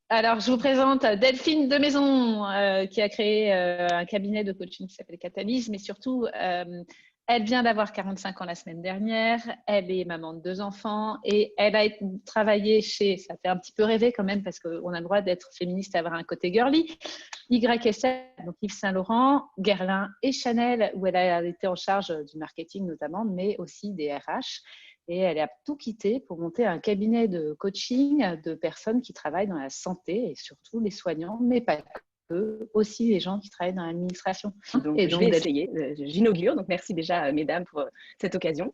Alors, je vous présente Delphine de Maison, qui a créé un cabinet de coaching qui s'appelle Catalyse, mais surtout, elle vient d'avoir 45 ans la semaine dernière, elle est maman de 2 enfants et elle a travaillé chez, ça fait un petit peu rêver quand même parce qu'on a le droit d'être féministe et avoir un côté girly, YSL, donc Yves Saint Laurent, Guerlain et Chanel, où elle a été en charge du marketing notamment, mais aussi des RH. Et elle a tout quitté pour monter un cabinet de coaching de personnes qui travaillent dans la santé et surtout les soignants, mais pas que, aussi les gens qui travaillent dans l'administration. Donc, Et je vais essayer, j'inaugure. Donc, merci déjà, mesdames, pour cette occasion.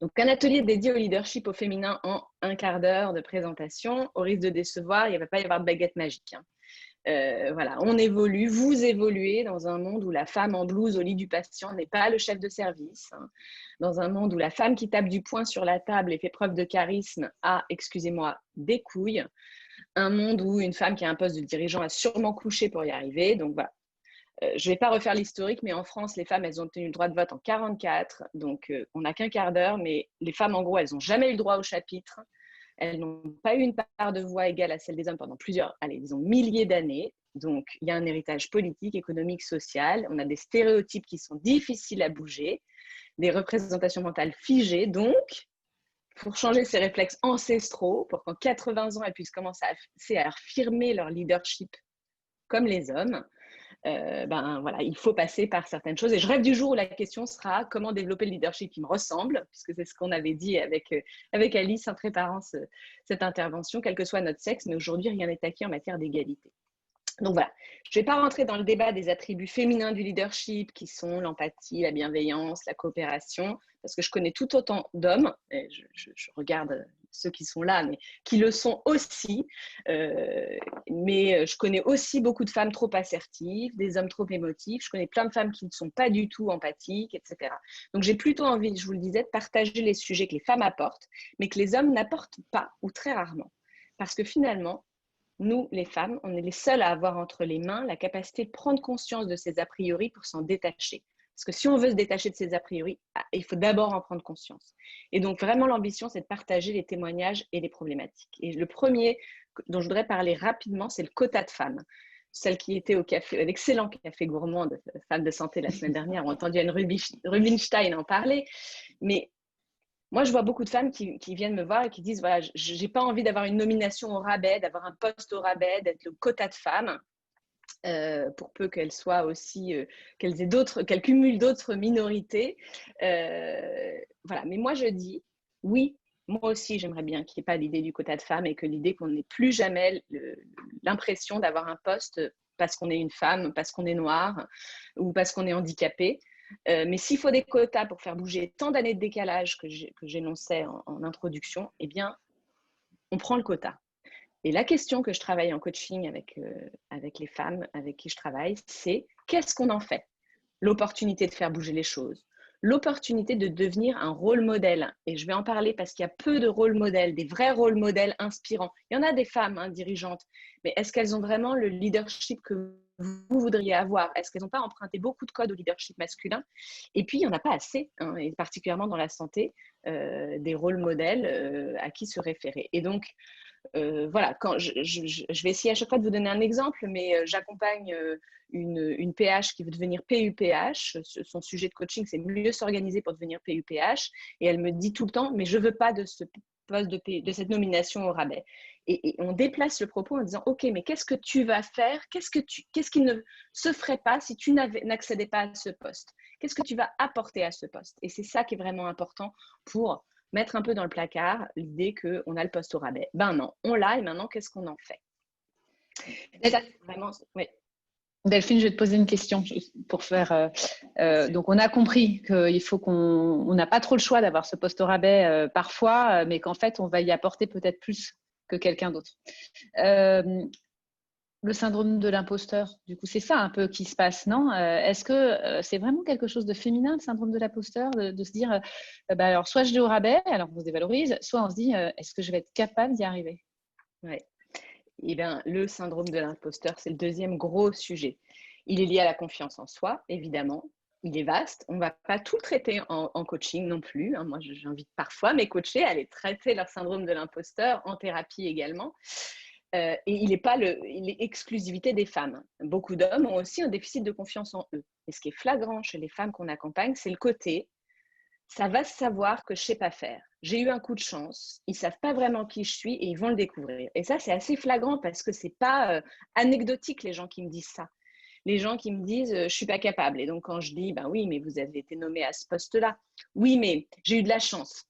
Donc, un atelier dédié au leadership au féminin en un quart d'heure de présentation. Au risque de décevoir, il ne va pas y avoir de baguette magique. Voilà, on évolue, vous évoluez dans un monde où la femme en blouse au lit du patient n'est pas le chef de service, hein. Dans un monde où la femme qui tape du poing sur la table et fait preuve de charisme a, excusez-moi, des couilles. Un monde où une femme qui a un poste de dirigeant a sûrement couché pour y arriver. Donc voilà. Je ne vais pas refaire l'historique, mais en France, les femmes, elles ont obtenu le droit de vote en 44. Donc, on n'a qu'un quart d'heure, mais les femmes, en gros, elles n'ont jamais eu le droit au chapitre. Elles n'ont pas eu une part de voix égale à celle des hommes pendant plusieurs, allez, disons, milliers d'années. Donc, il y a un héritage politique, économique, social. On a des stéréotypes qui sont difficiles à bouger, des représentations mentales figées. Donc, pour changer ces réflexes ancestraux, pour qu'en 80 ans, elles puissent commencer à affirmer leur leadership comme les hommes, ben voilà, il faut passer par certaines choses. Et je rêve du jour où la question sera comment développer le leadership qui me ressemble, puisque c'est ce qu'on avait dit avec Alice en préparant cette intervention, quel que soit notre sexe, mais aujourd'hui, rien n'est acquis en matière d'égalité. Donc voilà, je ne vais pas rentrer dans le débat des attributs féminins du leadership qui sont l'empathie, la bienveillance, la coopération, parce que je connais tout autant d'hommes, et je regarde ceux qui sont là, mais qui le sont aussi, mais je connais aussi beaucoup de femmes trop assertives, des hommes trop émotifs, je connais plein de femmes qui ne sont pas du tout empathiques, etc. Donc j'ai plutôt envie, je vous le disais, de partager les sujets que les femmes apportent, mais que les hommes n'apportent pas, ou très rarement. Parce que finalement, nous, les femmes, on est les seules à avoir entre les mains la capacité de prendre conscience de ces a priori pour s'en détacher. Parce que si on veut se détacher de ces a priori, il faut d'abord en prendre conscience. Et donc, vraiment, l'ambition, c'est de partager les témoignages et les problématiques. Et le premier dont je voudrais parler rapidement, c'est le quota de femmes. Celles qui étaient au café, l'excellent café gourmand de femmes de santé la semaine dernière ont entendu Anne Rubinstein en parler. Mais moi, je vois beaucoup de femmes qui viennent me voir et qui disent, voilà, je n'ai pas envie d'avoir une nomination au rabais, d'avoir un poste au rabais, d'être le quota de femmes, pour peu qu'elles soient aussi, qu'elles cumulent d'autres minorités. Voilà. Mais moi, je dis, oui, moi aussi, j'aimerais bien qu'il n'y ait pas l'idée du quota de femmes et que l'idée qu'on n'ait plus jamais l'impression d'avoir un poste parce qu'on est une femme, parce qu'on est noire ou parce qu'on est handicapé. Mais s'il faut des quotas pour faire bouger tant d'années de décalage que j'énonçais en introduction, eh bien, on prend le quota. Et la question que je travaille en coaching avec les femmes avec qui je travaille, c'est qu'est-ce qu'on en fait? L'opportunité de faire bouger les choses, l'opportunité de devenir un rôle modèle. Et je vais en parler parce qu'il y a peu de rôles modèles, des vrais rôles modèles inspirants. Il y en a des femmes dirigeantes, mais est-ce qu'elles ont vraiment le leadership que vous voudriez avoir? Est-ce qu'elles n'ont pas emprunté beaucoup de codes au leadership masculin? Et puis, il n'y en a pas assez, et particulièrement dans la santé, des rôles modèles à qui se référer. Et donc, voilà, quand je vais essayer à chaque fois de vous donner un exemple, mais j'accompagne une PH qui veut devenir PUPH. Son sujet de coaching, c'est mieux s'organiser pour devenir PUPH. Et elle me dit tout le temps, mais je ne veux pas de ce poste de cette nomination au rabais. Et on déplace le propos en disant, OK, mais qu'est-ce que tu vas faire? Qu'est-ce qui ne se ferait pas si tu n'accédais pas à ce poste? Qu'est-ce que tu vas apporter à ce poste? Et c'est ça qui est vraiment important pour mettre un peu dans le placard l'idée qu'on a le poste au rabais. Ben non, on l'a et maintenant, qu'est-ce qu'on en fait? Ça, vraiment, oui. Delphine, je vais te poser une question pour faire. Donc, on a compris qu'il faut qu'on n'a pas trop le choix d'avoir ce poste au rabais parfois, mais qu'en fait, on va y apporter peut-être plus que quelqu'un d'autre. Le syndrome de l'imposteur, du coup, c'est ça un peu qui se passe, non? Est-ce que c'est vraiment quelque chose de féminin, le syndrome de l'imposteur, de se dire, bah, alors soit je l'ai au rabais, alors on se dévalorise, soit on se dit, est-ce que je vais être capable d'y arriver? Oui. Eh bien, le syndrome de l'imposteur, c'est le deuxième gros sujet. Il est lié à la confiance en soi, évidemment. Il est vaste. On ne va pas tout traiter en coaching non plus. Moi, j'invite parfois mes coachés à aller traiter leur syndrome de l'imposteur en thérapie également. et il est exclusivité des femmes. Beaucoup d'hommes ont aussi un déficit de confiance en eux. Et ce qui est flagrant chez les femmes qu'on accompagne, c'est le côté ça va se savoir que je ne sais pas faire. J'ai eu un coup de chance, ils ne savent pas vraiment qui je suis et ils vont le découvrir. Et ça, c'est assez flagrant parce que ce n'est pas anecdotique les gens qui me disent ça. Les gens qui me disent je ne suis pas capable. Et donc, quand je dis ben oui, mais vous avez été nommé à ce poste-là. Oui, mais j'ai eu de la chance.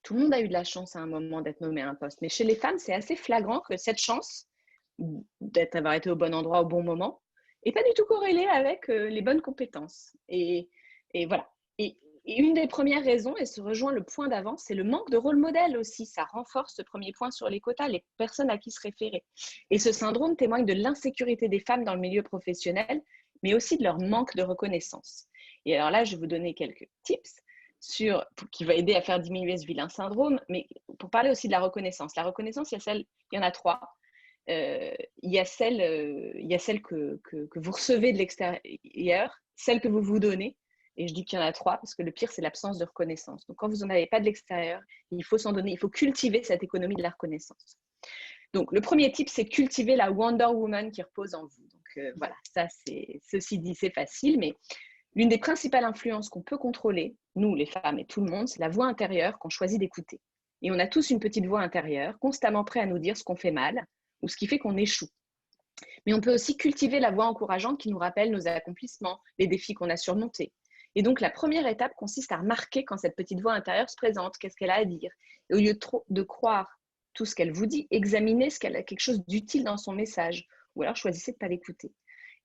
Tout le monde a eu de la chance à un moment d'être nommé à un poste. Mais chez les femmes, c'est assez flagrant que cette chance d'avoir été au bon endroit au bon moment n'est pas du tout corrélée avec les bonnes compétences. Et voilà. Et une des premières raisons, et se rejoint le point d'avant, c'est le manque de rôle modèle aussi. Ça renforce ce premier point sur les quotas, les personnes à qui se référer. Et ce syndrome témoigne de l'insécurité des femmes dans le milieu professionnel, mais aussi de leur manque de reconnaissance. Et alors là, je vais vous donner quelques tips qui va aider à faire diminuer ce vilain syndrome, mais pour parler aussi de la reconnaissance. La reconnaissance, il y en a trois. Il y a celle que vous recevez de l'extérieur, celle que vous vous donnez. Et je dis qu'il y en a trois parce que le pire, c'est l'absence de reconnaissance. Donc, quand vous n'en avez pas de l'extérieur, il faut s'en donner, il faut cultiver cette économie de la reconnaissance. Donc, le premier type, c'est cultiver la Wonder Woman qui repose en vous. Donc, voilà, ça, ceci dit, c'est facile, mais l'une des principales influences qu'on peut contrôler, nous, les femmes et tout le monde, c'est la voix intérieure qu'on choisit d'écouter. Et on a tous une petite voix intérieure, constamment prêt à nous dire ce qu'on fait mal ou ce qui fait qu'on échoue. Mais on peut aussi cultiver la voix encourageante qui nous rappelle nos accomplissements, les défis qu'on a surmontés. Et donc, la première étape consiste à remarquer quand cette petite voix intérieure se présente, qu'est-ce qu'elle a à dire. Et au lieu de croire tout ce qu'elle vous dit, examinez ce qu'elle a quelque chose d'utile dans son message, ou alors choisissez de ne pas l'écouter.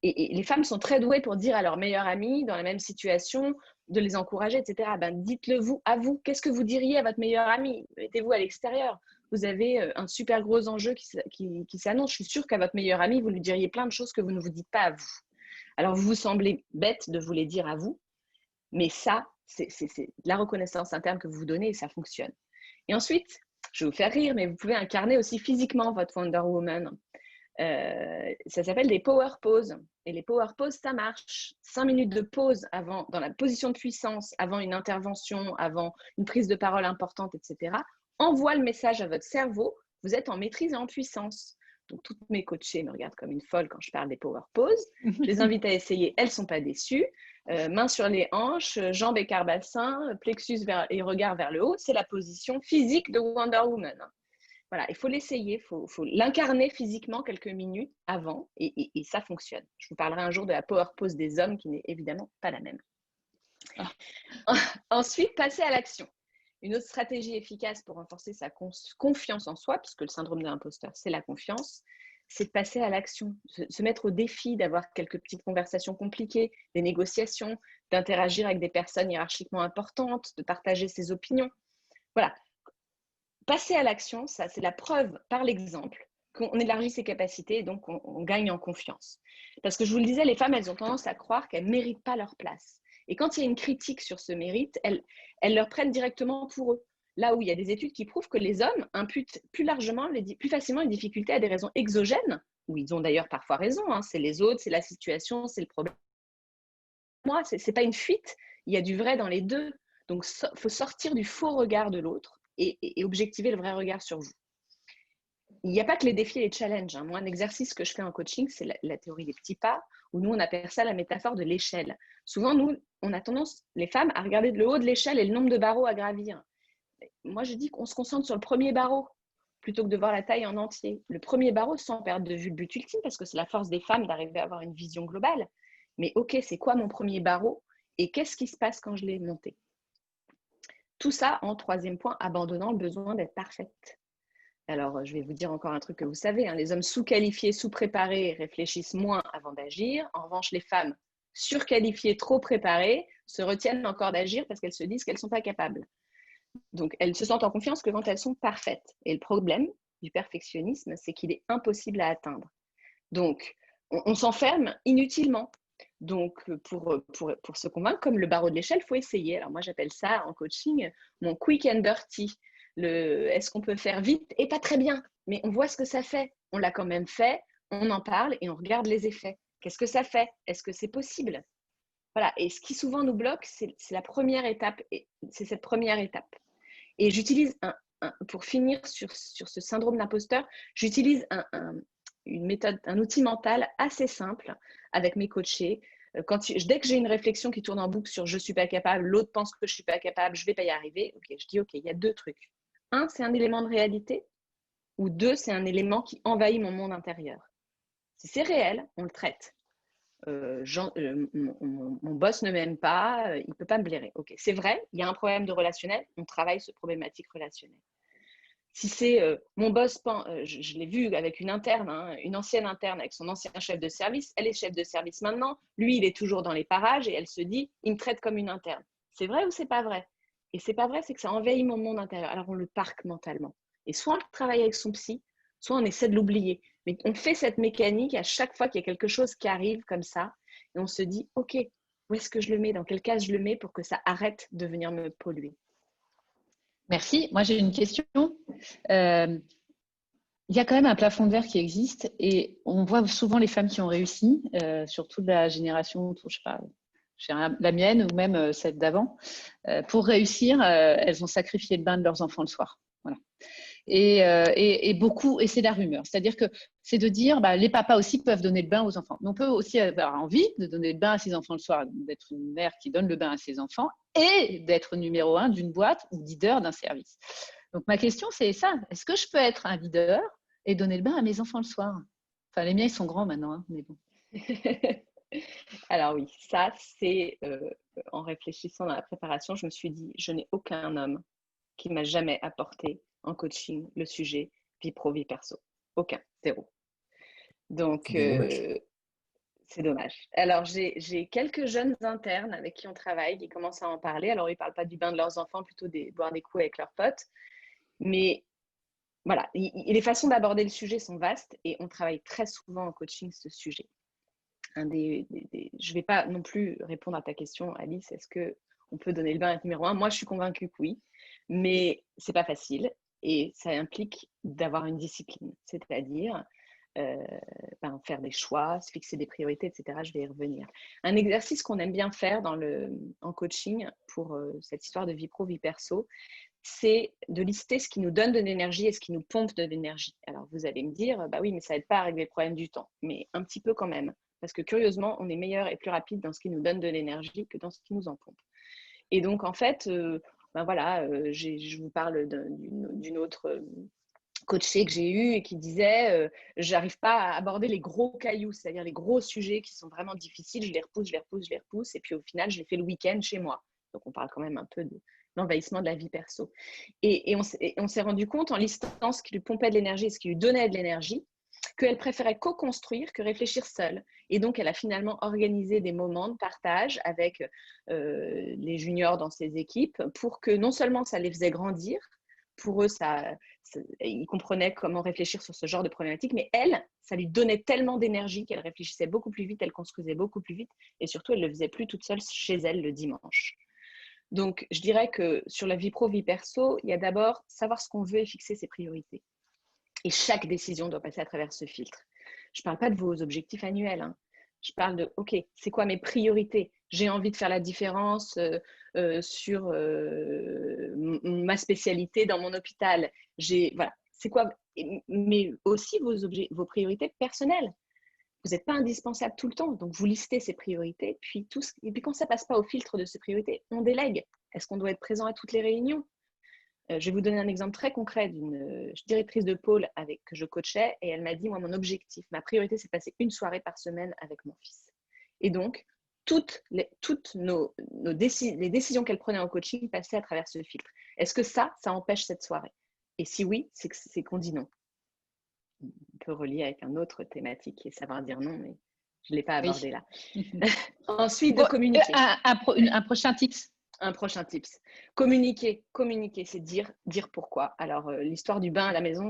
Et les femmes sont très douées pour dire à leur meilleure amie, dans la même situation, de les encourager, etc. Ben, dites-le vous, à vous. Qu'est-ce que vous diriez à votre meilleure amie? Mettez-vous à l'extérieur. Vous avez un super gros enjeu qui s'annonce. Je suis sûre qu'à votre meilleure amie, vous lui diriez plein de choses que vous ne vous dites pas à vous. Alors, vous semblez bête de vous les dire à vous, mais ça, c'est la reconnaissance interne que vous vous donnez et ça fonctionne. Et ensuite, je vais vous faire rire, mais vous pouvez incarner aussi physiquement votre Wonder Woman. Ça s'appelle des power poses. Et les power poses, ça marche. 5 minutes de pause dans la position de puissance, avant une intervention, avant une prise de parole importante, etc. Envoie le message à votre cerveau, vous êtes en maîtrise et en puissance. Donc, toutes mes coachées me regardent comme une folle quand je parle des power poses. Je les invite à essayer, elles ne sont pas déçues. Mains sur les hanches, jambes écart bassin, plexus et regard vers le haut. C'est la position physique de Wonder Woman. Voilà, il faut l'essayer, il faut l'incarner physiquement quelques minutes avant et ça fonctionne. Je vous parlerai un jour de la power pose des hommes qui n'est évidemment pas la même. Ensuite, passer à l'action. Une autre stratégie efficace pour renforcer sa confiance en soi, puisque le syndrome de l'imposteur, c'est la confiance, c'est de passer à l'action, se mettre au défi d'avoir quelques petites conversations compliquées, des négociations, d'interagir avec des personnes hiérarchiquement importantes, de partager ses opinions. Voilà. Passer à l'action, ça, c'est la preuve par l'exemple qu'on élargit ses capacités et donc on gagne en confiance. Parce que je vous le disais, les femmes, elles ont tendance à croire qu'elles ne méritent pas leur place. Et quand il y a une critique sur ce mérite, elles leur prennent directement pour eux. Là où il y a des études qui prouvent que les hommes imputent plus facilement les difficultés à des raisons exogènes, où ils ont d'ailleurs parfois raison, hein, c'est les autres, c'est la situation, c'est le problème. Moi, ce n'est pas une fuite, il y a du vrai dans les deux. Donc, il faut sortir du faux regard de l'autre et objectiver le vrai regard sur vous. Il n'y a pas que les défis et les challenges. Hein. Moi, un exercice que je fais en coaching, c'est la théorie des petits pas, où nous, on appelle ça la métaphore de l'échelle. Souvent, nous, on a tendance, les femmes, à regarder le haut de l'échelle et le nombre de barreaux à gravir. Moi, je dis qu'on se concentre sur le premier barreau, plutôt que de voir la taille en entier. Le premier barreau, sans perdre de vue le but ultime, parce que c'est la force des femmes d'arriver à avoir une vision globale. Mais ok, c'est quoi mon premier barreau et qu'est-ce qui se passe quand je l'ai monté? Tout ça, en troisième point, abandonnant le besoin d'être parfaite. Alors, je vais vous dire encore un truc que vous savez, hein, les hommes sous-qualifiés, sous-préparés réfléchissent moins avant d'agir. En revanche, les femmes surqualifiées, trop préparées, se retiennent encore d'agir parce qu'elles se disent qu'elles ne sont pas capables. Donc, elles se sentent en confiance que quand elles sont parfaites. Et le problème du perfectionnisme, c'est qu'il est impossible à atteindre. Donc, on s'enferme inutilement. Donc, pour se convaincre, comme le barreau de l'échelle, il faut essayer. Alors, moi, j'appelle ça en coaching mon quick and dirty. Est-ce qu'on peut faire vite et pas très bien, mais on voit ce que ça fait. On l'a quand même fait, on en parle et on regarde les effets. Qu'est-ce que ça fait? Est-ce que c'est possible? Voilà. Et ce qui souvent nous bloque, c'est la première étape. C'est cette première étape. Et j'utilise pour finir sur ce syndrome d'imposteur, j'utilise une méthode, un outil mental assez simple avec mes coachés. Dès que j'ai une réflexion qui tourne en boucle sur je ne suis pas capable, l'autre pense que je ne suis pas capable, je ne vais pas y arriver, je dis ok, il y a 2 trucs. 1, c'est un élément de réalité, ou 2, c'est un élément qui envahit mon monde intérieur. Si c'est réel, on le traite. Mon boss ne m'aime pas, il ne peut pas me blairer. Ok, c'est vrai, il y a un problème de relationnel, on travaille cette problématique relationnelle. Si c'est mon boss, je l'ai vu avec une interne, hein, une ancienne interne avec son ancien chef de service, elle est chef de service maintenant, lui il est toujours dans les parages et elle se dit, il me traite comme une interne. C'est vrai ou c'est pas vrai? Et c'est pas vrai, c'est que ça envahit mon monde intérieur. Alors on le parque mentalement. Et soit on le travaille avec son psy, soit on essaie de l'oublier. Mais on fait cette mécanique à chaque fois qu'il y a quelque chose qui arrive comme ça et on se dit, ok, où est-ce que je le mets? Dans quelle case je le mets pour que ça arrête de venir me polluer? Merci. Moi, j'ai une question. Il y a quand même un plafond de verre qui existe et on voit souvent les femmes qui ont réussi, surtout de la génération, je sais pas, la mienne ou même celle d'avant. Pour réussir, elles ont sacrifié le bain de leurs enfants le soir. Voilà. Et beaucoup, et c'est la rumeur. C'est-à-dire que c'est de dire, les papas aussi peuvent donner le bain aux enfants. Mais on peut aussi avoir envie de donner le bain à ses enfants le soir, d'être une mère qui donne le bain à ses enfants et d'être numéro 1 d'une boîte ou leader d'un service. Donc ma question, c'est ça. Est-ce que je peux être un leader et donner le bain à mes enfants le soir? Enfin, les miens, ils sont grands maintenant, hein, mais bon. Alors oui, ça c'est, en réfléchissant dans la préparation, je me suis dit, je n'ai aucun homme qui m'a jamais apporté en coaching le sujet vie pro, vie perso. Aucun, 0. Donc, c'est dommage. Alors, j'ai quelques jeunes internes avec qui on travaille, qui commencent à en parler. Alors, ils ne parlent pas du bain de leurs enfants, plutôt boire des coups avec leurs potes. Mais voilà, les façons d'aborder le sujet sont vastes et on travaille très souvent en coaching ce sujet. Je ne vais pas non plus répondre à ta question, Alice. Est-ce qu'on peut donner le bain à être numéro 1? Moi, je suis convaincue que oui, mais ce n'est pas facile et ça implique d'avoir une discipline, c'est-à-dire faire des choix, se fixer des priorités, etc. Je vais y revenir. Un exercice qu'on aime bien faire en coaching pour cette histoire de vie pro, vie perso, c'est de lister ce qui nous donne de l'énergie et ce qui nous pompe de l'énergie. Alors, vous allez me dire, oui, mais ça n'aide pas à régler le problème du temps. Mais un petit peu quand même. Parce que curieusement, on est meilleur et plus rapide dans ce qui nous donne de l'énergie que dans ce qui nous en pompe. Et donc, en fait, je vous parle d'une autre coachée que j'ai eue et qui disait j'arrive pas à aborder les gros cailloux, c'est-à-dire les gros sujets qui sont vraiment difficiles, je les repousse, et puis au final, je les fais le week-end chez moi. Donc, on parle quand même un peu de l'envahissement de la vie perso. Et on s'est rendu compte en listant ce qui lui pompait de l'énergie et ce qui lui donnait de l'énergie, qu'elle préférait co-construire que réfléchir seule. Et donc, elle a finalement organisé des moments de partage avec les juniors dans ses équipes pour que non seulement ça les faisait grandir, pour eux, ils comprenaient comment réfléchir sur ce genre de problématique, mais elle, ça lui donnait tellement d'énergie qu'elle réfléchissait beaucoup plus vite, elle construisait beaucoup plus vite, et surtout, elle ne le faisait plus toute seule chez elle le dimanche. Donc, je dirais que sur la vie pro, vie perso, il y a d'abord savoir ce qu'on veut et fixer ses priorités. Et chaque décision doit passer à travers ce filtre. Je ne parle pas de vos objectifs annuels. Hein. Je parle de, OK, c'est quoi mes priorités? J'ai envie de faire la différence sur ma spécialité dans mon hôpital. Voilà, c'est quoi? Mais aussi vos priorités personnelles. Vous n'êtes pas indispensable tout le temps, donc vous listez ces priorités. Et puis quand ça ne passe pas au filtre de ces priorités, on délègue. Est-ce qu'on doit être présent à toutes les réunions? Je vais vous donner un exemple très concret d'une directrice de pôle que je coachais et elle m'a dit, moi, mon objectif, ma priorité, c'est de passer une soirée par semaine avec mon fils. Et donc, toutes les décisions qu'elle prenait en coaching passaient à travers ce filtre. Est-ce que ça empêche cette soirée? Et si oui, c'est qu'on dit non. On peut relier avec un autre thématique et savoir dire non, mais je ne l'ai pas abordé là. Ensuite, de communiquer. Un prochain tips. Un prochain tips. Communiquer, c'est dire pourquoi. Alors, l'histoire du bain à la maison,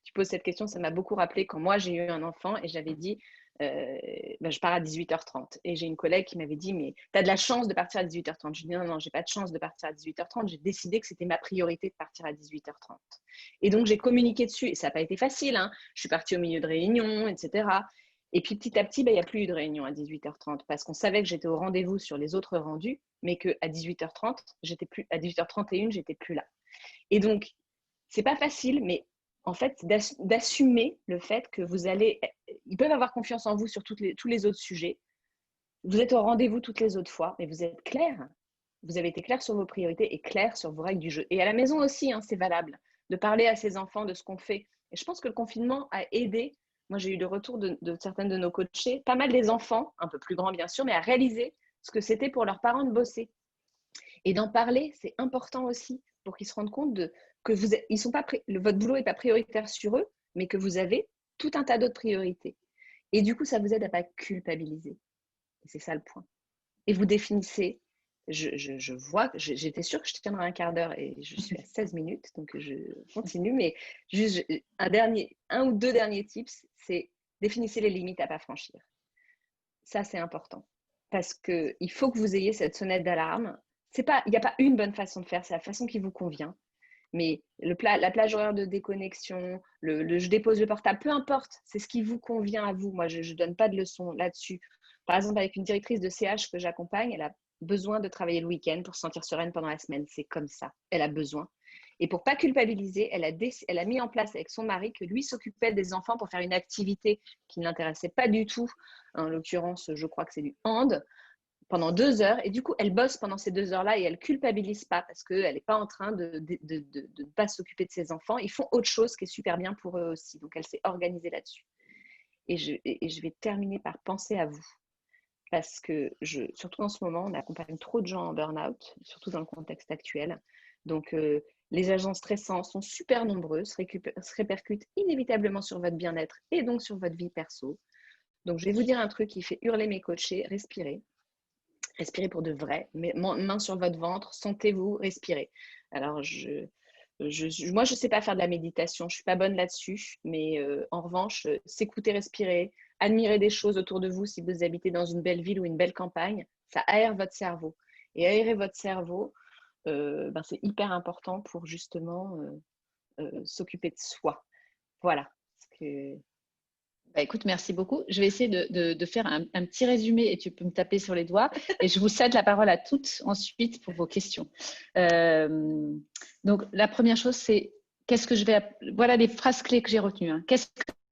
tu poses cette question, ça m'a beaucoup rappelé quand moi j'ai eu un enfant et j'avais dit, je pars à 18h30. Et j'ai une collègue qui m'avait dit, mais tu as de la chance de partir à 18h30. Je lui ai dit, non, j'ai pas de chance de partir à 18h30. J'ai décidé que c'était ma priorité de partir à 18h30. Et donc, j'ai communiqué dessus. Et ça n'a pas été facile. Hein. Je suis partie au milieu de réunions, etc. Et puis petit à petit, il n'y a plus eu de réunion à 18h30 parce qu'on savait que j'étais au rendez-vous sur les autres rendus, mais qu'à 18h30, à 18h31, j'étais plus là. Et donc, c'est pas facile, mais en fait, d'assumer le fait que ils peuvent avoir confiance en vous sur tous les autres sujets. Vous êtes au rendez-vous toutes les autres fois, mais vous êtes clair. Vous avez été clair sur vos priorités et clair sur vos règles du jeu. Et à la maison aussi, hein, c'est valable de parler à ses enfants de ce qu'on fait. Et je pense que le confinement a aidé. Moi, j'ai eu le retour de certaines de nos coachés, pas mal des enfants, un peu plus grands bien sûr, mais à réaliser ce que c'était pour leurs parents de bosser. Et d'en parler, c'est important aussi pour qu'ils se rendent compte que votre boulot n'est pas prioritaire sur eux, mais que vous avez tout un tas d'autres priorités. Et du coup, ça vous aide à ne pas culpabiliser. Et c'est ça le point. Et vous définissez, je vois, j'étais sûre que je tiendrais un quart d'heure et je suis à 16 minutes, donc je continue, mais juste un ou deux derniers tips, c'est définissez les limites à ne pas franchir. Ça, c'est important. Parce qu'il faut que vous ayez cette sonnette d'alarme. Il n'y a pas une bonne façon de faire, c'est la façon qui vous convient. Mais la plage horaire de déconnexion, je dépose le portable, peu importe, c'est ce qui vous convient à vous. Moi, je ne donne pas de leçons là-dessus. Par exemple, avec une directrice de CH que j'accompagne, elle a besoin de travailler le week-end pour se sentir sereine pendant la semaine. C'est comme ça, elle a besoin. Et pour ne pas culpabiliser, elle a mis en place avec son mari que lui s'occupait des enfants pour faire une activité qui ne l'intéressait pas du tout. En l'occurrence, je crois que c'est du hand, pendant 2 heures. Et du coup, elle bosse pendant ces 2 heures-là et elle ne culpabilise pas parce qu'elle n'est pas en train de ne pas s'occuper de ses enfants. Ils font autre chose qui est super bien pour eux aussi. Donc, elle s'est organisée là-dessus. Et je vais terminer par penser à vous. Parce que, surtout en ce moment, on accompagne trop de gens en burn-out, surtout dans le contexte actuel. Donc, les agents stressants sont super nombreux, se répercutent inévitablement sur votre bien-être et donc sur votre vie perso. Donc, je vais vous dire un truc qui fait hurler mes coachés, respirez. Respirez pour de vrai, main sur votre ventre, sentez-vous, respirez. Alors, moi, je ne sais pas faire de la méditation, je ne suis pas bonne là-dessus, mais en revanche, s'écouter, respirer, admirer des choses autour de vous si vous habitez dans une belle ville ou une belle campagne, ça aère votre cerveau. Et aérer votre cerveau, c'est hyper important pour justement s'occuper de soi. Voilà. Bah, écoute, merci beaucoup. Je vais essayer de faire un petit résumé et tu peux me taper sur les doigts. Et je vous cède la parole à toutes ensuite pour vos questions. Donc, la première chose, c'est voilà les phrases clés que j'ai retenues. Hein. Qu'est-ce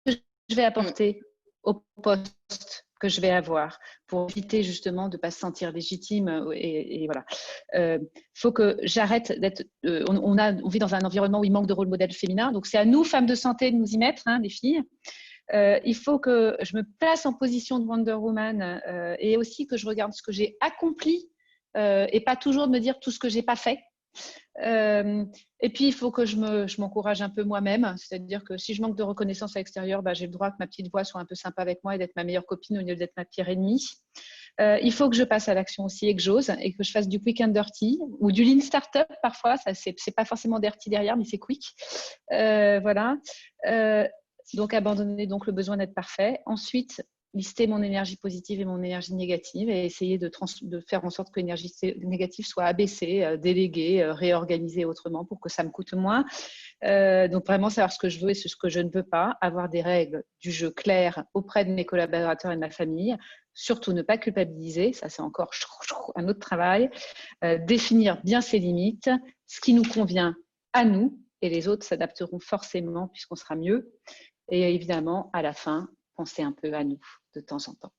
que je vais apporter au poste que je vais avoir pour éviter justement de ne pas se sentir légitime et voilà. Faut que j'arrête d'être… on vit dans un environnement où il manque de rôle modèle féminin. Donc, c'est à nous, femmes de santé, de nous y mettre, hein, les filles. Il faut que je me place en position de Wonder Woman et aussi que je regarde ce que j'ai accompli et pas toujours de me dire tout ce que j'ai pas fait. Et puis, il faut que je m'encourage un peu moi-même. C'est-à-dire que si je manque de reconnaissance à l'extérieur, j'ai le droit que ma petite voix soit un peu sympa avec moi et d'être ma meilleure copine au lieu d'être ma pire ennemie. Il faut que je passe à l'action aussi et que j'ose et que je fasse du quick and dirty ou du lean startup parfois. Ça, c'est pas forcément dirty derrière, mais c'est quick. Voilà. Donc, abandonner le besoin d'être parfait. Ensuite, lister mon énergie positive et mon énergie négative et essayer de faire en sorte que l'énergie négative soit abaissée, déléguée, réorganisée autrement pour que ça me coûte moins. Donc, vraiment savoir ce que je veux et ce que je ne veux pas. Avoir des règles du jeu claires auprès de mes collaborateurs et de ma famille. Surtout, ne pas culpabiliser. Ça, c'est encore un autre travail. Définir bien ses limites, ce qui nous convient à nous et les autres s'adapteront forcément puisqu'on sera mieux. Et évidemment, à la fin, penser un peu à nous de temps en temps.